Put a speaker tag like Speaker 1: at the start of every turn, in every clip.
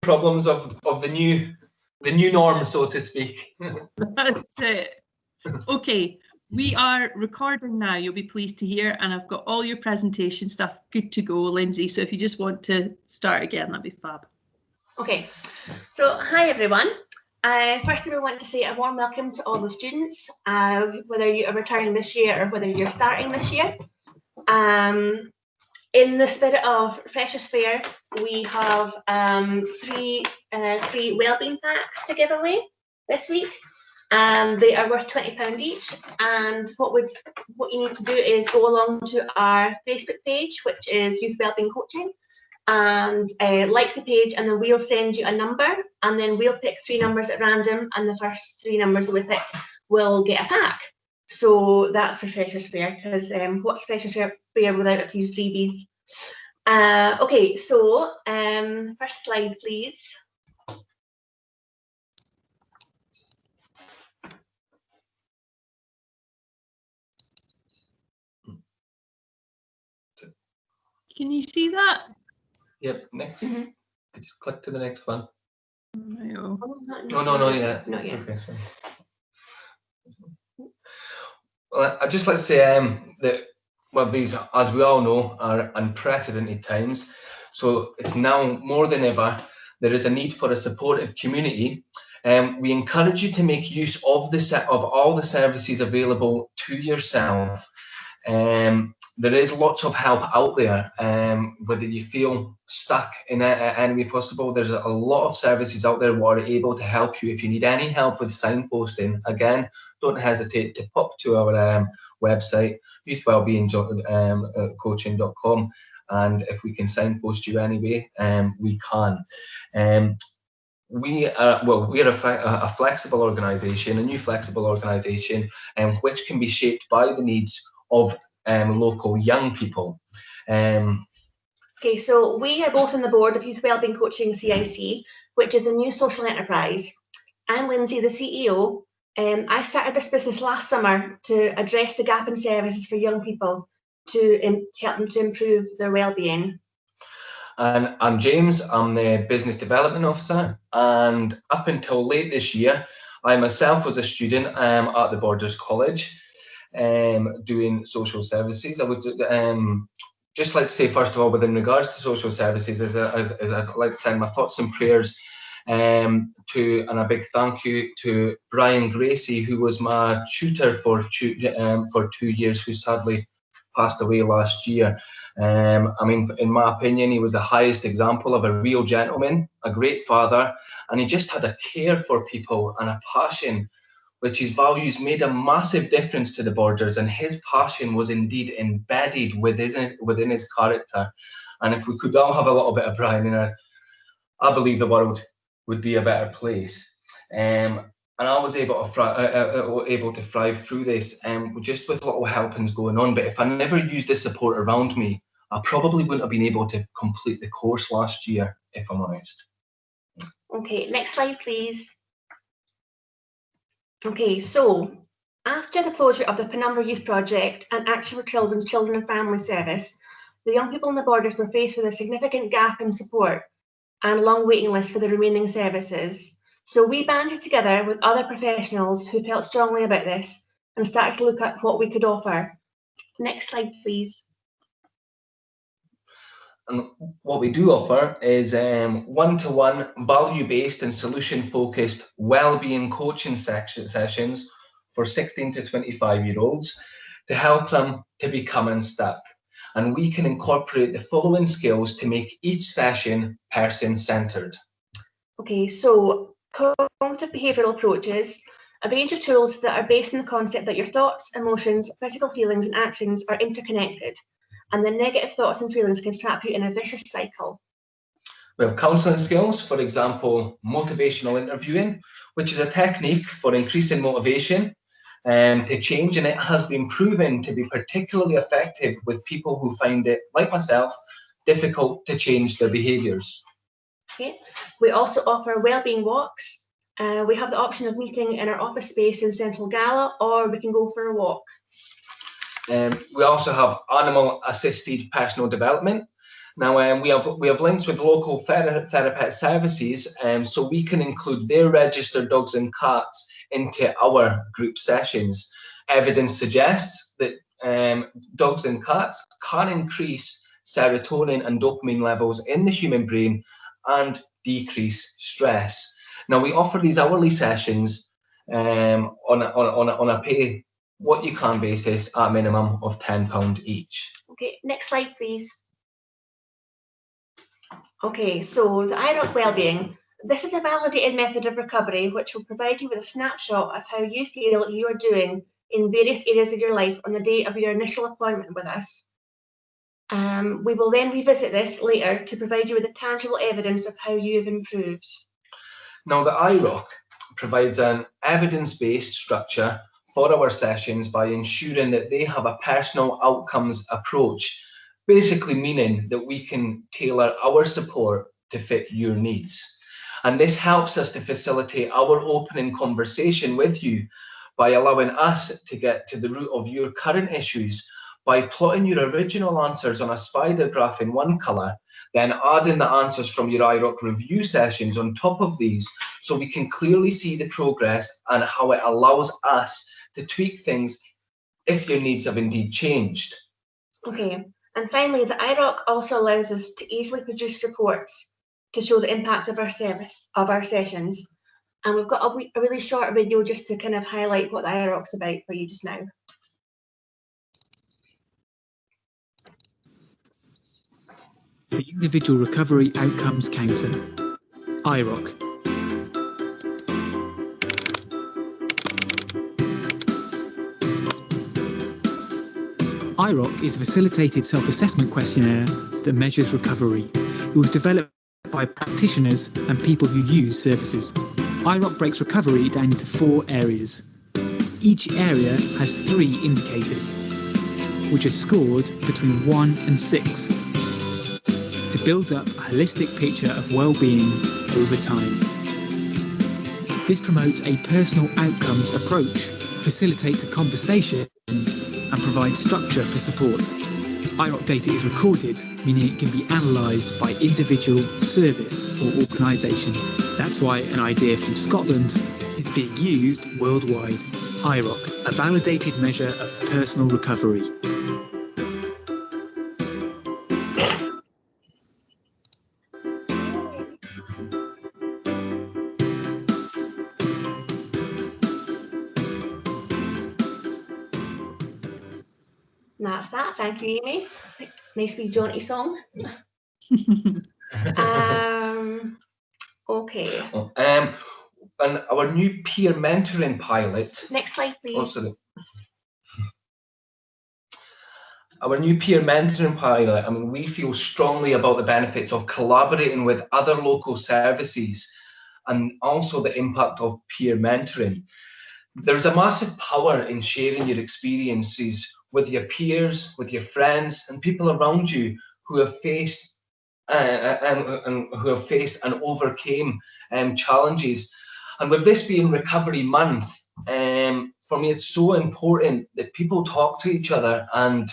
Speaker 1: problems of the new norm, so to speak.
Speaker 2: That's it. Okay, we are recording now, you'll be pleased to hear, and I've got all your presentation stuff good to go, Lindsay. So if you just want to start again, that'd be fab.
Speaker 3: Okay, so hi everyone. Firstly, we want to say a warm welcome to all the students, whether you are returning this year or whether you're starting this year. In the spirit of Freshers Fair, we have three Wellbeing packs to give away this week. They are worth £20 each, and what you need to do is go along to our Facebook page, which is Youth Wellbeing Coaching, and like the page, and then we'll send you a number, and then we'll pick 3 numbers at random, and the first 3 numbers that we pick will get a pack. So that's for Freshers Fair, because what's Freshers Fair without a few freebies? Okay, so first slide, please.
Speaker 2: Can you see that?
Speaker 1: Yep, next. I just click to the next one.
Speaker 2: No.
Speaker 1: No, yeah.
Speaker 3: Not yet.
Speaker 1: Okay, so. Well, I'd just like to say that, well, these, as we all know, are unprecedented times. So it's now more than ever, there is a need for a supportive community. We encourage you to make use of all the services available to yourself. There is lots of help out there, whether you feel stuck in any way possible. There's a lot of services out there that are able to help you. If you need any help with signposting, again, don't hesitate to pop to our website, youthwellbeingcoaching.com, and if we can signpost you anyway, we can. We're a flexible organisation, a new flexible organisation, which can be shaped by the needs of local young people.
Speaker 3: Okay, so we are both on the board of Youth Wellbeing Coaching CIC, which is a new social enterprise. I'm Lindsay, the CEO. I started this business last summer to address the gap in services for young people to help them to improve their wellbeing.
Speaker 1: And I'm James, I'm the Business Development Officer, and up until late this year, I myself was a student at the Borders College, doing social services. I would just like to say, first of all, within regards to social services, I'd like to send my thoughts and prayers and a big thank you to Brian Gracie, who was my tutor for 2 years, who sadly passed away last year. I mean, in my opinion, he was the highest example of a real gentleman, a great father, and he just had a care for people and a passion, which his values made a massive difference to the Borders, and his passion was indeed embedded within his character. And if we could all have a little bit of Brian in us, I believe the world would be a better place. And I was able to thrive through this, just with little helpings going on. But if I never used the support around me, I probably wouldn't have been able to complete the course last year, if I'm honest.
Speaker 3: Okay, next slide, please. Okay, so after the closure of the Penumbra Youth Project and Action for Children's Children and Family Service, the young people in the Borders were faced with a significant gap in support and a long waiting list for the remaining services. So we banded together with other professionals who felt strongly about this and started to look at what we could offer. Next slide, please.
Speaker 1: And what we do offer is one-to-one, value-based and solution-focused wellbeing coaching sessions for 16 to 25-year-olds to help them to become unstuck. And we can incorporate the following skills to make each session person-centered. Okay,
Speaker 3: so cognitive behavioural approaches, a range of tools that are based on the concept that your thoughts, emotions, physical feelings and actions are interconnected, and the negative thoughts and feelings can trap you in a vicious cycle.
Speaker 1: We have counselling skills, for example, motivational interviewing, which is a technique for increasing motivation to change, and it has been proven to be particularly effective with people who find it, like myself, difficult to change their behaviours.
Speaker 3: Okay. We also offer wellbeing walks. We have the option of meeting in our office space in Central Gala, or we can go for a walk.
Speaker 1: We also have animal-assisted personal development. Now, we have links with local therapist services, so we can include their registered dogs and cats into our group sessions. Evidence suggests that dogs and cats can increase serotonin and dopamine levels in the human brain and decrease stress. Now, we offer these hourly sessions on a pay what you can basis at a minimum of £10 each.
Speaker 3: Okay, next slide, please. Okay, so the IROC Wellbeing. This is a validated method of recovery which will provide you with a snapshot of how you feel you are doing in various areas of your life on the day of your initial appointment with us. We will then revisit this later to provide you with the tangible evidence of how you have improved.
Speaker 1: Now, the IROC provides an evidence-based structure for our sessions by ensuring that they have a personal outcomes approach, basically meaning that we can tailor our support to fit your needs. And this helps us to facilitate our opening conversation with you by allowing us to get to the root of your current issues by plotting your original answers on a spider graph in one colour, then adding the answers from your IROC review sessions on top of these, so we can clearly see the progress and how it allows us to tweak things if your needs have indeed changed.
Speaker 3: Okay, and finally, the IROC also allows us to easily produce reports to show the impact of our sessions. And we've got a really short video just to kind of highlight what the IROC's about for you just now.
Speaker 4: The Individual Recovery Outcomes Counter, IROC. IROC is a facilitated self-assessment questionnaire that measures recovery. It was developed by practitioners and people who use services. IROC breaks recovery down into 4 areas. Each area has 3 indicators, which are scored between 1 and 6, to build up a holistic picture of well-being over time. This promotes a personal outcomes approach, facilitates a conversation, and provides structure for support. IROC data is recorded, meaning it can be analysed by individual, service or organisation. That's why an idea from Scotland is being used worldwide. IROC, a validated measure of personal recovery.
Speaker 3: And that's that. Thank you, Amy. Nice wee jaunty song. Okay.
Speaker 1: And our new peer mentoring pilot.
Speaker 3: Next slide, please.
Speaker 1: Our new peer mentoring pilot, I mean, we feel strongly about the benefits of collaborating with other local services and also the impact of peer mentoring. There's a massive power in sharing your experiences with your peers, with your friends, and people around you who have faced and overcame challenges. And with this being Recovery Month, for me, it's so important that people talk to each other. And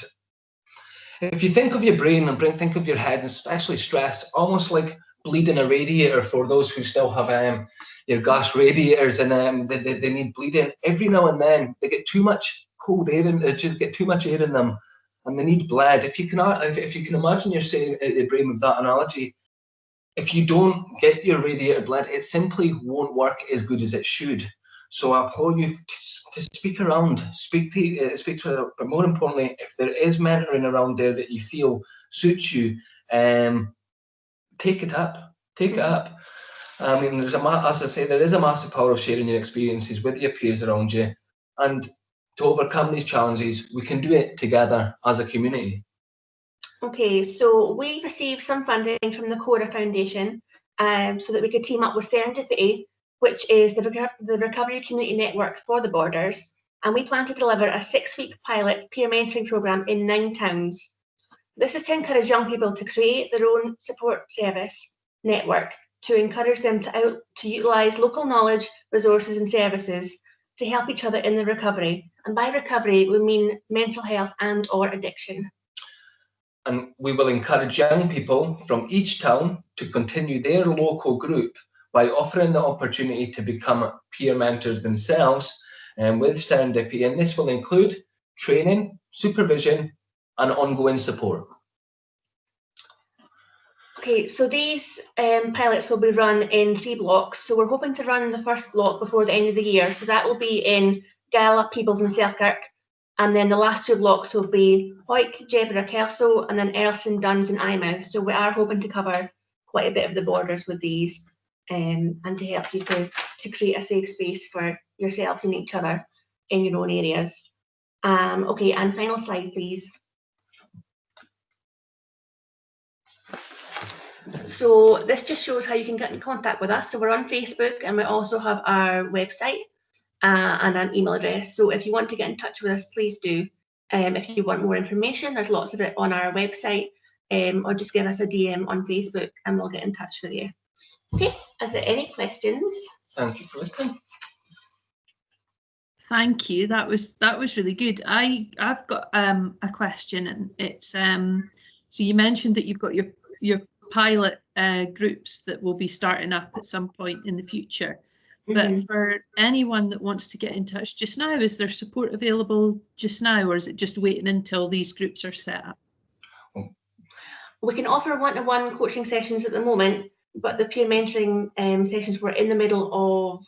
Speaker 1: if you think of your brain and think of your head, and especially stress, almost like bleeding a radiator for those who still have your gas radiators, and they need bleeding every now and then. They get too much cold air and just get too much air in them, and they need bled. If you can imagine you're saying the brain with that analogy, if you don't get your radiator bled, it simply won't work as good as it should. So I applaud you to speak around, speak to, but more importantly, if there is mentoring around there that you feel suits you, take it up. I mean, as I say, there is a massive power of sharing your experiences with your peers around you, and to overcome these challenges, we can do it together as a community.
Speaker 3: Okay, so we received some funding from the Cora Foundation so that we could team up with Serendipity, which is the Recovery Community Network for the Borders, and we plan to deliver a 6-week pilot peer mentoring programme in 9 towns. This is to encourage young people to create their own support service network, to encourage them to utilise local knowledge, resources and services to help each other in their recovery. And by recovery, we mean mental health and or addiction.
Speaker 1: and we will encourage young people from each town to continue their local group by offering the opportunity to become peer mentors themselves and with serendipity. And this will include training, supervision, and ongoing support.
Speaker 3: Okay, so these pilots will be run in 3 blocks. So we're hoping to run the first block before the end of the year. So that will be in Gala, Peebles and Selkirk. And then the last 2 blocks will be Hoyk, Jedburgh, Kelso, and then Erlson, Duns and Eyemouth. So we are hoping to cover quite a bit of the borders with these and to help you to create a safe space for yourselves and each other in your own areas. Okay, and final slide, please. So this just shows how you can get in contact with us. So we're on Facebook, and we also have our website and an email address. So if you want to get in touch with us, please do. If you want more information, there's lots of it on our website, or just give us a DM on Facebook and we'll get in touch with you. Okay, is there any questions?
Speaker 1: Thank you for listening.
Speaker 2: Thank you. That was really good. I've got a question, and it's so you mentioned that you've got your pilot groups that will be starting up at some point in the future. But for anyone that wants to get in touch just now, is there support available just now, or is it just waiting until these groups are set up?
Speaker 3: We can offer one-to-one coaching sessions at the moment, but the peer mentoring sessions, we're in the middle of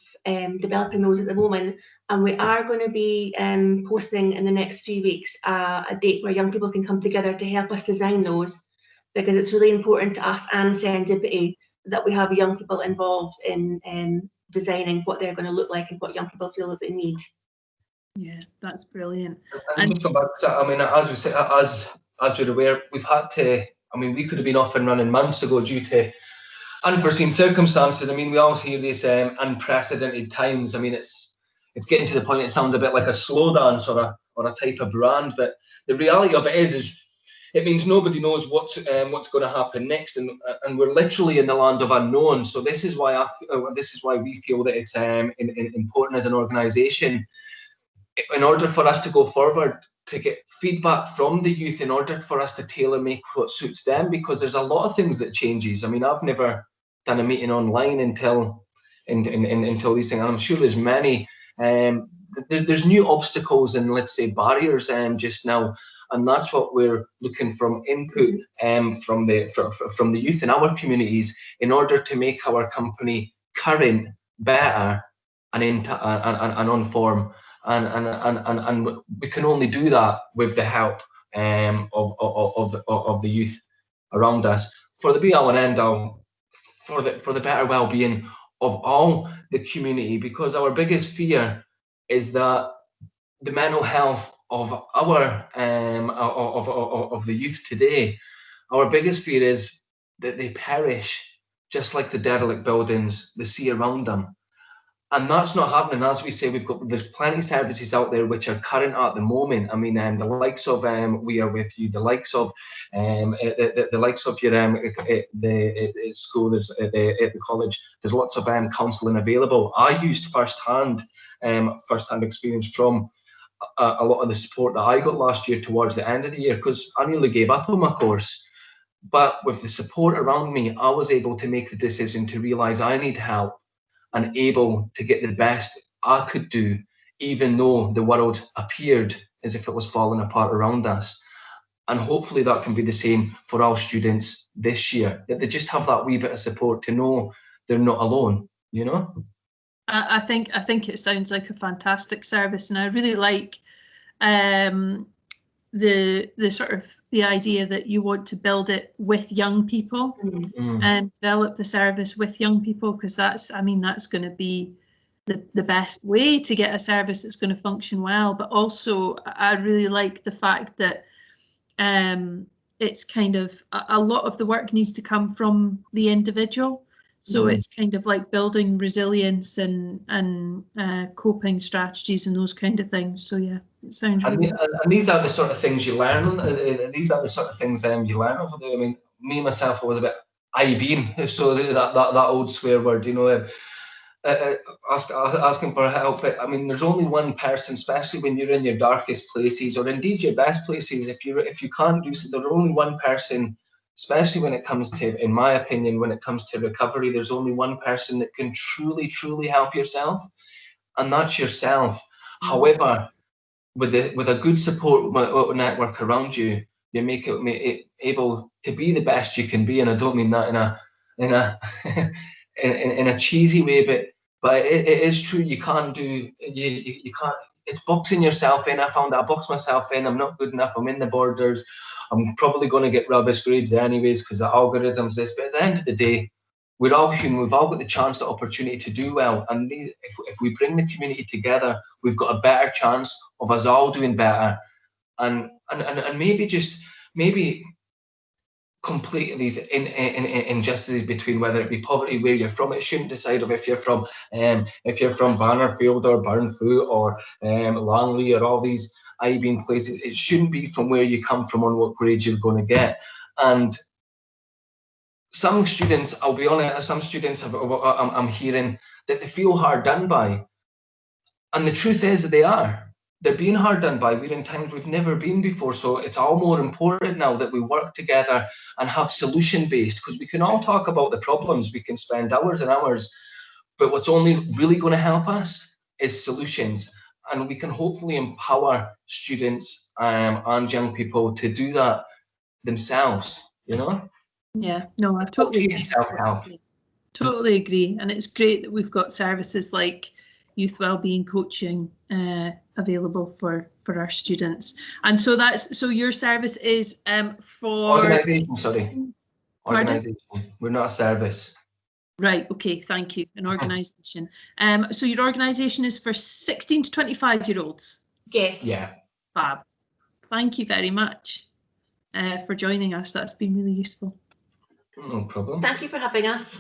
Speaker 3: developing those at the moment, and we are going to be posting in the next few weeks a date where young people can come together to help us design those, because it's really important to us and Serendipity that we have young people involved in designing what they're going to look like and what young people feel that they need.
Speaker 2: Yeah, that's brilliant.
Speaker 1: And just come back to that, I mean, as we say, as we're aware, we've had to, I mean, we could have been off and running months ago due to unforeseen circumstances. I mean, we always hear these unprecedented times. I mean, it's getting to the point it sounds a bit like a slow dance or a type of brand, but the reality of it is it means nobody knows what's going to happen next, and we're literally in the land of unknown. So this is why we feel that it's important as an organisation, in order for us to go forward, to get feedback from the youth, in order for us to tailor make what suits them, because there's a lot of things that changes. I mean, I've never done a meeting online until these things, and I'm sure there's many. There's new obstacles and, let's say, barriers just now, and that's what we're looking from input from the youth in our communities, in order to make our company current, better, and on form. And we can only do that with the help of the youth around us, for the be all and end all, for the better well-being of all the community. Because our biggest fear is that the mental health of our of the youth today, our biggest fear is that they perish just like the derelict buildings they see around them. And that's not happening. As we say, there's plenty of services out there which are current at the moment. I mean, the likes of We Are With You, the likes of the likes of your the school, there's at the college. There's lots of counselling available. I used first-hand experience from a lot of the support that I got last year towards the end of the year, because I nearly gave up on my course. But with the support around me, I was able to make the decision to realise I need help, and able to get the best I could do, even though the world appeared as if it was falling apart around us. And hopefully that can be the same for all students this year, that they just have that wee bit of support to know they're not alone, you know?
Speaker 2: I think it sounds like a fantastic service, and I really like the sort of the idea that you want to build it with young people and develop the service with young people, because that's going to be the best way to get a service that's going to function well. But also I really like the fact that it's kind of a lot of the work needs to come from the individual. So it's kind of like building resilience and coping strategies and those kind of things. So yeah, it sounds really good.
Speaker 1: And these are the sort of things you learn. These are the sort of things you learn over there. I mean, me myself, I was a bit I been, so that old swear word, you know. asking for help. I mean, there's only one person, especially when you're in your darkest places, or indeed your best places. If you can't do so, there's only one person, especially when it comes to, in my opinion, when it comes to recovery, there's only one person that can truly help yourself, and that's yourself. However, with a good support network around you, you make it able to be the best you can be. And I don't mean that in a in a cheesy way, but it is true. You can't do you can't. It's boxing yourself in. I found that I box myself in. I'm not good enough. I'm in the borders. I'm probably going to get rubbish grades anyways because the algorithms this. But at the end of the day, we're all human. We've all got the chance, the opportunity to do well. And if we bring the community together, we've got a better chance of us all doing better. And maybe complete these injustices between whether it be poverty, where you're from. It shouldn't decide of if you're from Bannerfield or Burnfoot or Langley or all these I-beam places. It shouldn't be from where you come from on what grade you're going to get. And some students, I'll be honest, some students I'm hearing that they feel hard done by. And the truth is that they are. They're being hard done by. We're in times we've never been before. So it's all more important now that we work together and have solution-based, because we can all talk about the problems. We can spend hours and hours, but what's only really going to help us is solutions. And we can hopefully empower students and young people to do that themselves, you know?
Speaker 2: Yeah, no, I totally agree.
Speaker 1: Self-help.
Speaker 2: Totally agree. And it's great that we've got services like youth wellbeing coaching available for our students. And so your service is for
Speaker 1: organisation. Sorry, organisation. We're not a service.
Speaker 2: Right. Okay. Thank you. An organisation. So your organisation is for 16 to 25-year-olds.
Speaker 3: Yes.
Speaker 1: Yeah.
Speaker 2: Fab. Thank you very much for joining us. That's been really useful.
Speaker 1: No problem.
Speaker 3: Thank you for having us.